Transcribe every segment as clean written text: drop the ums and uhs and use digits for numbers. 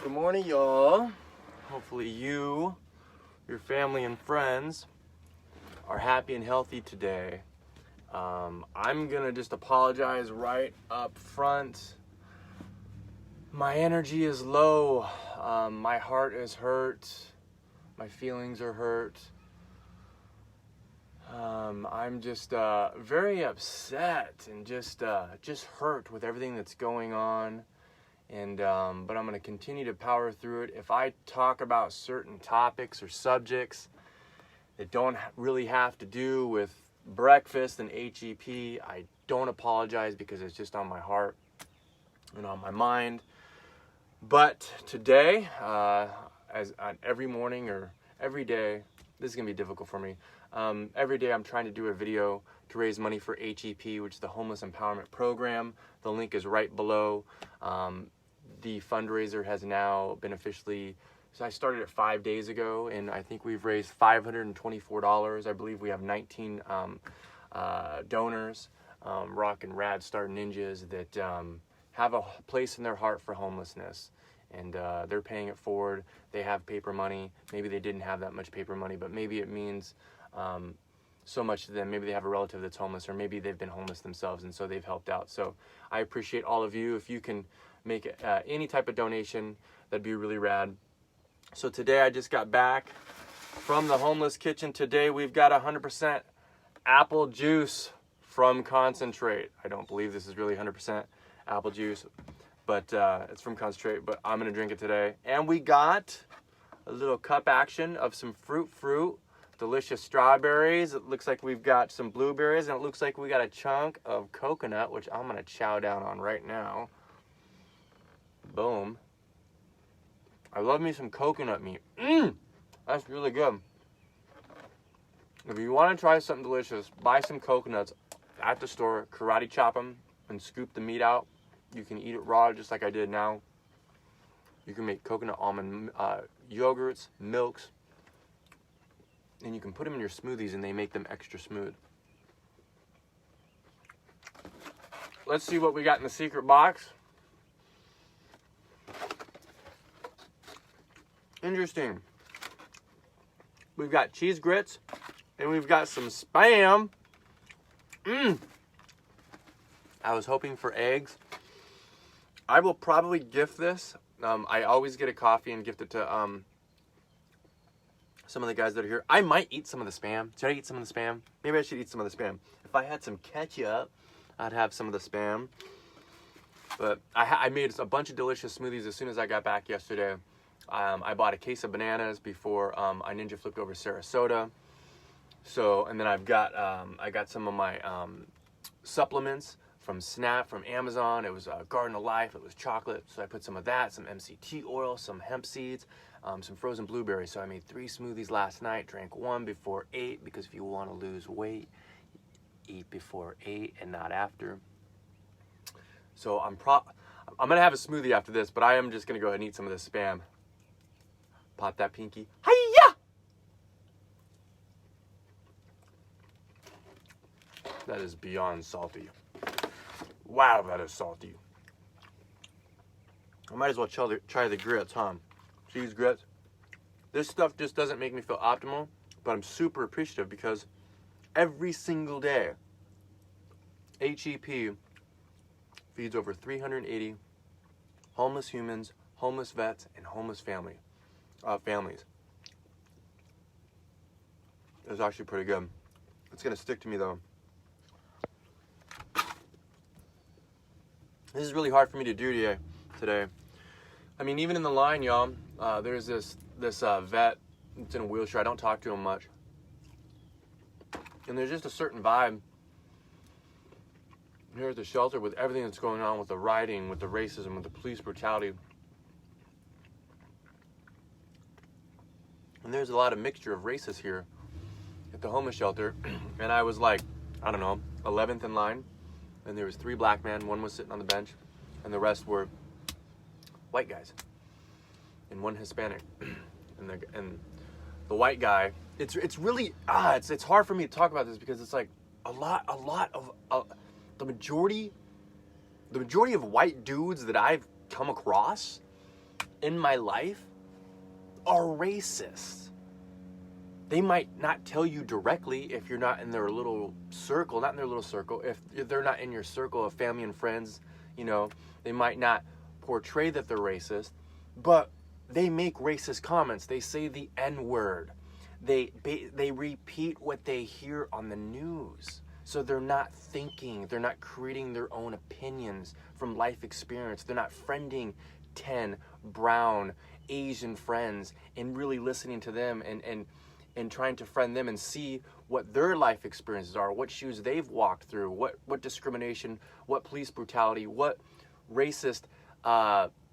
Good morning, y'all. Hopefully you, your family and friends are happy and healthy today. I'm gonna just apologize right up front. My energy is low. My heart is hurt. My feelings are hurt. I'm just very upset and just hurt with everything that's going on. And but I'm going to continue to power through it. If I talk about certain topics or subjects that don't really have to do with breakfast and HEP, I don't apologize because it's just on my heart and on my mind. But today, as on every morning or every day, this is going to be difficult for me. Every day I'm trying to do a video to raise money for HEP, which is the Homeless Empowerment Program. The link is right below. The fundraiser has now been officially, so I started it 5 days ago, and I think we've raised $524. I believe we have 19 donors, rock and rad star ninjas that have a place in their heart for homelessness. And they're paying it forward. They have paper money. Maybe they didn't have that much paper money, but maybe it means so much to them. Maybe they have a relative that's homeless, or maybe they've been homeless themselves, and so they've helped out. So I appreciate all of you. If you can make any type of donation, that'd be really rad. So today I just got back from the homeless kitchen. Today we've got 100% apple juice from concentrate. I don't believe this is really 100% apple juice, but it's from concentrate, but I'm gonna drink it today. And we got a little cup action of some fruit, delicious strawberries. It looks like we've got some blueberries, and it looks like we got a chunk of coconut, which I'm gonna chow down on right now. Boom. I love me some coconut meat. That's really good. If you want to try something delicious, buy some coconuts at the store, karate chop them, and scoop the meat out. You can eat it raw just like I did now. You can make coconut almond yogurts, milks, and you can put them in your smoothies and they make them extra smooth. Let's see what we got in the secret box. Interesting. We've got cheese grits and we've got some Spam. I was hoping for eggs. I will probably gift this. I always get a coffee and gift it to some of the guys that are here. I might eat some of the Spam. Should I eat some of the Spam? Maybe I should eat some of the Spam. If I had some ketchup, I'd have some of the Spam. But I made a bunch of delicious smoothies as soon as I got back yesterday. I bought a case of bananas before I ninja flipped over Sarasota. So, and then I got some of my supplements from Snap, from Amazon. It was Garden of Life. It was chocolate. So I put some of that, some MCT oil, some hemp seeds, some frozen blueberries. So I made 3 smoothies last night, drank 1 before 8, because if you want to lose weight, eat before 8 and not after. So I'm going to have a smoothie after this, but I am just going to go ahead and eat some of this Spam. Pop that pinky. Hi-ya! That is beyond salty. Wow, that is salty. I might as well try the grits, huh? Cheese grits. This stuff just doesn't make me feel optimal, but I'm super appreciative because every single day, HEP feeds over 380 homeless humans, homeless vets, and homeless families. It's actually pretty good. It's gonna stick to me though. This is really hard for me to do today. I mean, even in the line, y'all, there's this vet that's in a wheelchair. I don't talk to him much. And there's just a certain vibe here at the shelter with everything that's going on with the rioting, with the racism, with the police brutality. And there's a lot of mixture of races here at the homeless shelter. And I was like, I don't know, 11th in line. And there was 3 black men. 1 was sitting on the bench. And the rest were white guys. And 1 Hispanic. And the white guy, it's really, it's hard for me to talk about this because it's like a lot of, the majority of white dudes that I've come across in my life are racist. They might not tell you directly if you're not in their little circle, if they're not in your circle of family and friends, they might not portray that they're racist, but they make racist comments. They say the N-word. They repeat what they hear on the news. So they're not thinking, they're not creating their own opinions from life experience. They're not friending 10 brown, Asian friends and really listening to them and trying to friend them and see what their life experiences are, what shoes they've walked through, what discrimination, what police brutality, what racist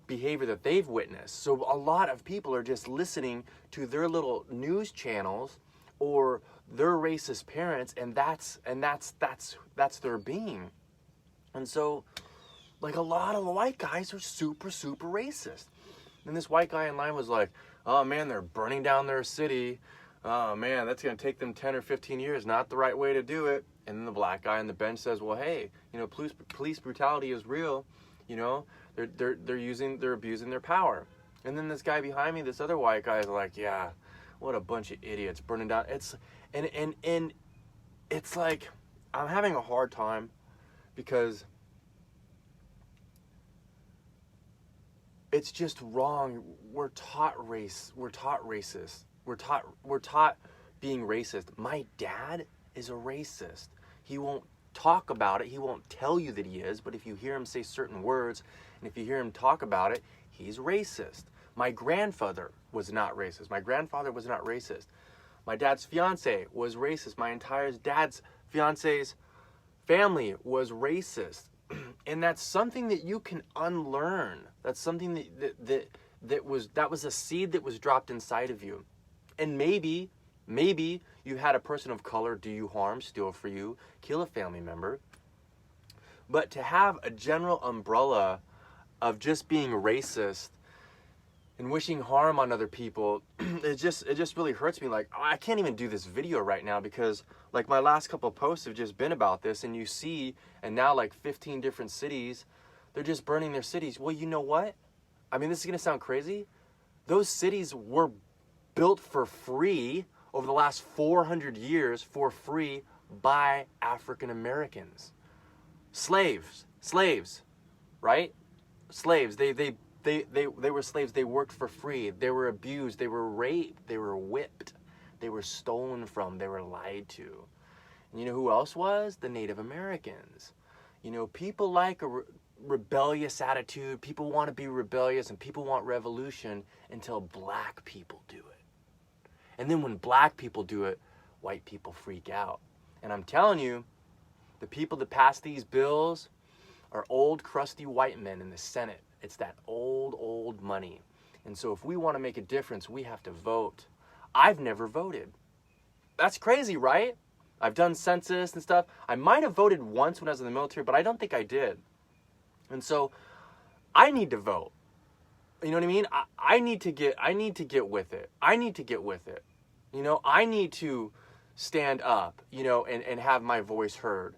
behavior that they've witnessed. So a lot of people are just listening to their little news channels or their racist parents, and that's their being. And so, like, a lot of the white guys are super, super racist. And this white guy in line was like, oh man, they're burning down their city. Oh man, that's gonna take them 10 or 15 years. Not the right way to do it. And then the black guy on the bench says, well, hey, police brutality is real. They're abusing their power. And then this guy behind me, this other white guy, is like, yeah, what a bunch of idiots burning down. And it's like, I'm having a hard time because it's just wrong. We're taught racist. We're taught being racist. My dad is a racist. He won't talk about it. He won't tell you that he is, but if you hear him say certain words and if you hear him talk about it, he's racist. My grandfather was not racist. My grandfather was not racist. My dad's fiance was racist. My entire dad's fiance's family was racist. And that's something that you can unlearn. That's something that was a seed that was dropped inside of you. And maybe you had a person of color do you harm, steal for you, kill a family member. But to have a general umbrella of just being racist and wishing harm on other people, it just really hurts me. Like, I can't even do this video right now because, like, my last couple of posts have just been about this, and you see, and now like 15 different cities, they're just burning their cities. Well, you know what? I mean, this is gonna sound crazy. Those cities were built for free over the last 400 years for free by African Americans. Slaves, right? Slaves, they were slaves. They worked for free. They were abused. They were raped. They were whipped. They were stolen from. They were lied to. And you know who else was? The Native Americans. People like a rebellious attitude. People want to be rebellious and people want revolution until black people do it. And then when black people do it, white people freak out. And I'm telling you, the people that pass these bills are old, crusty white men in the Senate. It's that old money. And so if we want to make a difference, we have to vote. I've never voted. That's crazy, right? I've done census and stuff. I might have voted once when I was in the military, but I don't think I did. And so I need to vote. You know what I mean? I need to get with it. I need to get with it. I need to stand up, and have my voice heard.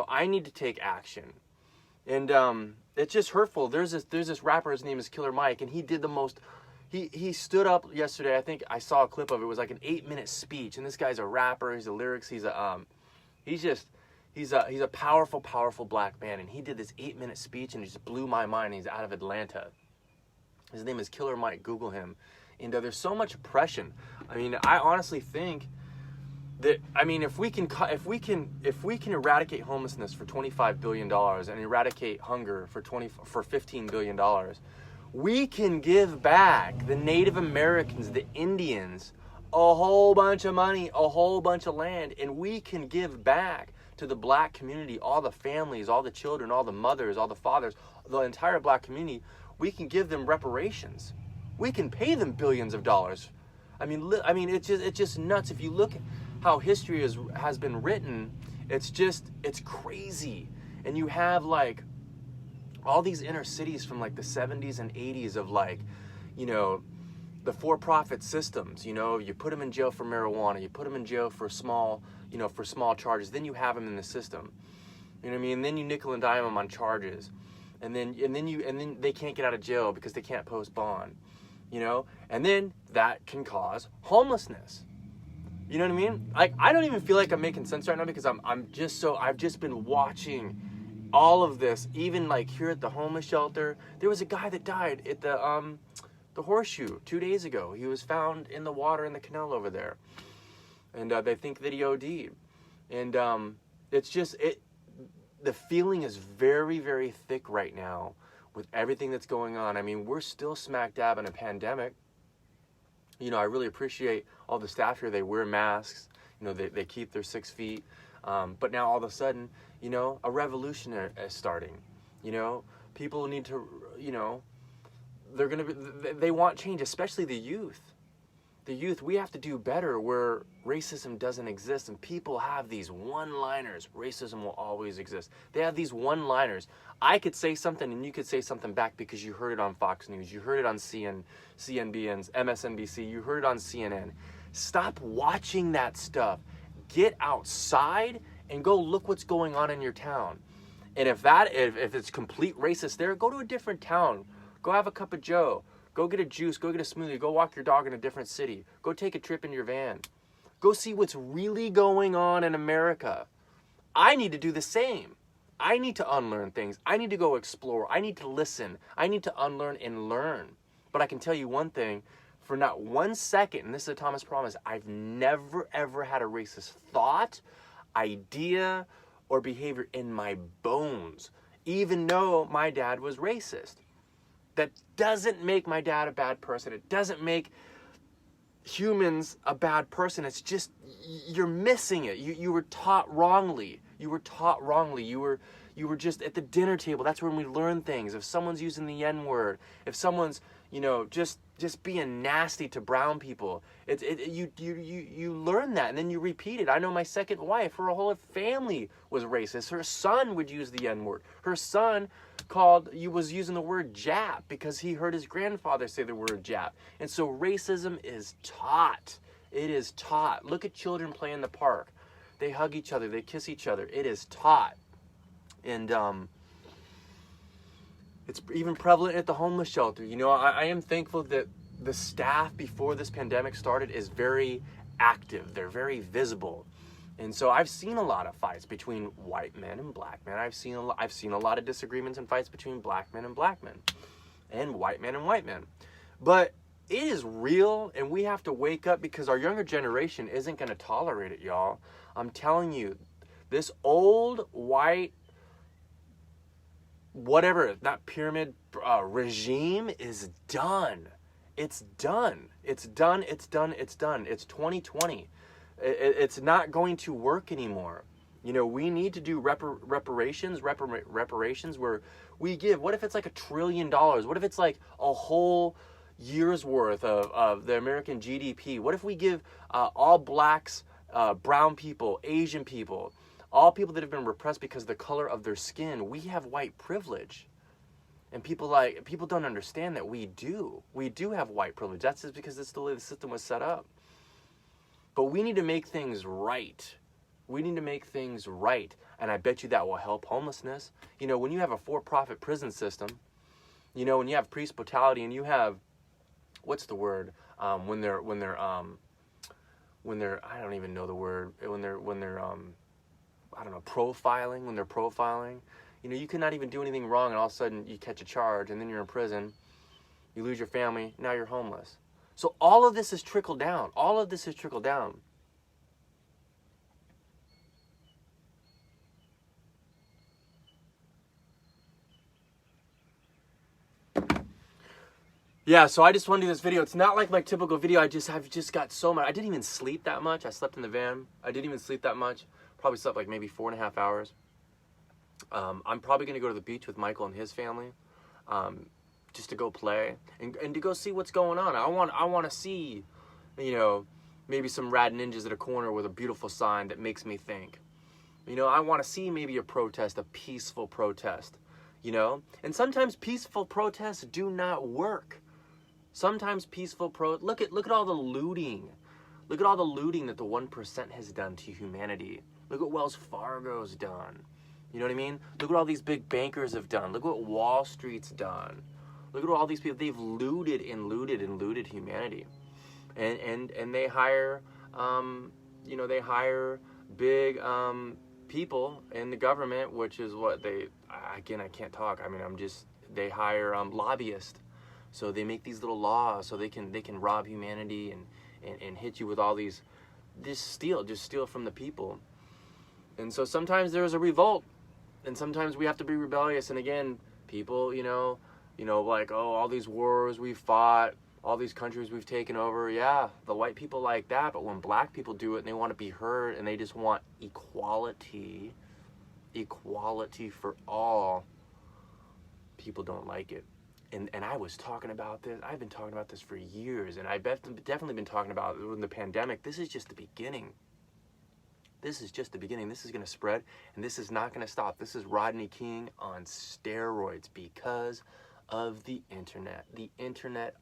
I need to take action. And it's just hurtful. There's this rapper, his name is Killer Mike, and he did the most, he stood up yesterday. I think I saw a clip of it. It was like an 8-minute speech. And this guy's a rapper, he's a lyrics, he's a powerful black man. And he did this 8-minute speech and it just blew my mind. He's out of Atlanta. His name is Killer Mike. Google him. And there's so much oppression. I mean, I honestly think that, if we can eradicate homelessness for $25 billion and eradicate hunger for $15 billion, we can give back the Native Americans, the Indians, a whole bunch of money, a whole bunch of land, and we can give back to the black community, all the families, all the children, all the mothers, all the fathers, the entire black community. We can give them reparations. We can pay them billions of dollars. It's just nuts. If you look at how history has been written, it's crazy. And you have like all these inner cities from like the 70s and 80s of like, the for-profit systems. You put them in jail for marijuana, you put them in jail for small charges, then you have them in the system. You know what I mean? And then you nickel and dime them on charges. and then they can't get out of jail because they can't post bond, you know, and then that can cause homelessness. You know what I mean? Like, I don't even feel like I'm making sense right now because I've just been watching all of this. Even like here at the homeless shelter, there was a guy that died at the Horseshoe 2 days ago. He was found in the water in the canal over there, and they think that he OD'd. And it's just the feeling is very, very thick right now with everything that's going on. I mean, we're still smack dab in a pandemic. You know, I really appreciate all the staff here. They wear masks. You know, they keep their 6 feet. But now all of a sudden, you know, a revolution is starting. You know, people need to, you know, they want change, especially the youth. The youth, we have to do better where racism doesn't exist, and people have these one-liners. Racism will always exist. They have these one-liners. I could say something and you could say something back because you heard it on Fox News, you heard it on CNBN's, MSNBC, you heard it on CNN. Stop watching that stuff. Get outside and go look what's going on in your town. And if it's complete racist there, go to a different town. Go have a cup of joe. Go get a juice, go get a smoothie, go walk your dog in a different city. Go take a trip in your van. Go see what's really going on in America. I need to do the same. I need to unlearn things. I need to go explore. I need to listen. I need to unlearn and learn. But I can tell you one thing, for not 1 second, and this is a Thomas promise, I've never ever had a racist thought, idea, or behavior in my bones, even though my dad was racist. That doesn't make my dad a bad person. It doesn't make humans a bad person. It's just, you're missing it. You were taught wrongly. You were taught wrongly. You were just at the dinner table. That's when we learn things. If someone's using the N-word, if someone's, you know, just being nasty to brown people, you learn that and then you repeat it. I know my second wife, her whole family was racist. Her son would use the N-word. Her son was using the word Jap because he heard his grandfather say the word Jap. And so racism is taught. It is taught. Look at children play in the park. They hug each other. They kiss each other. It is taught. And it's even prevalent at the homeless shelter. You know, I am thankful that the staff before this pandemic started is very active. They're very visible. And so I've seen a lot of fights between white men and black men. I've seen a lot of disagreements and fights between black men and black men, and white men and white men. But it is real, and we have to wake up because our younger generation isn't going to tolerate it, y'all. I'm telling you, this old white, whatever, that pyramid regime is done. It's done. It's done. It's done. It's done. It's 2020. It's not going to work anymore. You know, we need to do reparations where we give, what if it's like $1 trillion? What if it's like a whole year's worth of the American GDP? What if we give all blacks, brown people, Asian people, all people that have been repressed because of the color of their skin? We have white privilege. And people don't understand that we do. We do have white privilege. That's just because it's the way the system was set up. But we need to make things right. We need to make things right. And I bet you that will help homelessness. You know, when you have a for-profit prison system, you know, when you have police brutality and you have, what's the word? When they're I don't even know the word. When they're I don't know, profiling, when they're profiling. You know, you cannot even do anything wrong and all of a sudden you catch a charge and then you're in prison. You lose your family. Now you're homeless. So all of this is trickled down. All of this is trickled down. Yeah, so I just want to do this video. It's not like my typical video. I've just got so much. I didn't even sleep that much. I slept in the van. I didn't even sleep that much. Probably slept like maybe 4.5 hours. I'm probably going to go to the beach with Michael and his family. Just to go play and to go see what's going on. I want to see, you know, maybe some rad ninjas at a corner with a beautiful sign that makes me think. You know, I want to see maybe a protest, a peaceful protest, you know? And sometimes peaceful protests do not work. Sometimes peaceful look at all the looting. Look at all the looting that the 1% has done to humanity. Look what Wells Fargo's done. You know what I mean? Look what all these big bankers have done. Look what Wall Street's done. Look at all these people. They've looted and looted and looted humanity. And they hire, they hire big people in the government, which is what they, again, I can't talk. I mean, they hire lobbyists. So they make these little laws so they can rob humanity and hit you with all these, just steal from the people. And so sometimes there's a revolt, and sometimes we have to be rebellious. And again, people, like, oh, all these wars we've fought, all these countries we've taken over, yeah, the white people like that, but when black people do it and they want to be heard and they just want equality for all, people don't like it. And I was talking about this, I've been talking about this for years, and I've definitely been talking about it in the pandemic. This is just the beginning. This is just the beginning. This is going to spread, and this is not going to stop. This is Rodney King on steroids because of the internet. The internet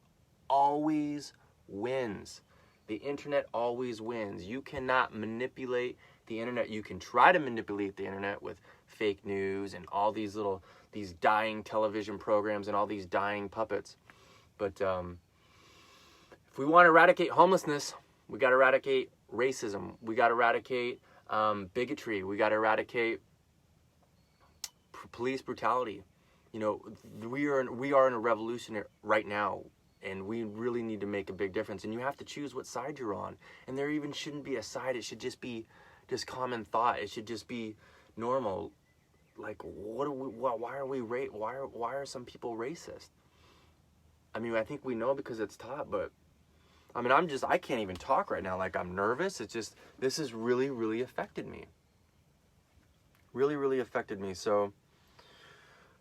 always wins. The internet always wins. You cannot manipulate the internet. You can try to manipulate the internet with fake news and all these dying television programs and all these dying puppets. But if we want to eradicate homelessness, we got to eradicate racism. We got to eradicate bigotry. We got to eradicate police brutality. We are in a revolution right now, and we really need to make a big difference. And you have to choose what side you're on. And there even shouldn't be a side. It should just be just common thought. It should just be normal. Like, why are some people racist? I mean, I think we know because it's taught, but I mean, I can't even talk right now. Like, I'm nervous. It's just, this has really, really affected me. Really, really affected me. So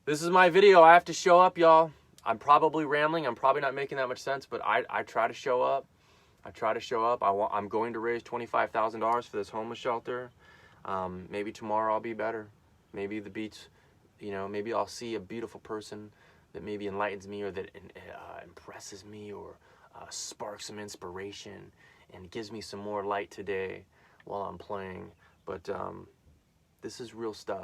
this is my video. I have to show up, y'all. I'm probably rambling. I'm probably not making that much sense, but I try to show up. I'm going to raise $25,000 for this homeless shelter. Maybe tomorrow I'll be better. Maybe the beach, maybe I'll see a beautiful person that maybe enlightens me or that impresses me or sparks some inspiration and gives me some more light today while I'm playing. But this is real stuff.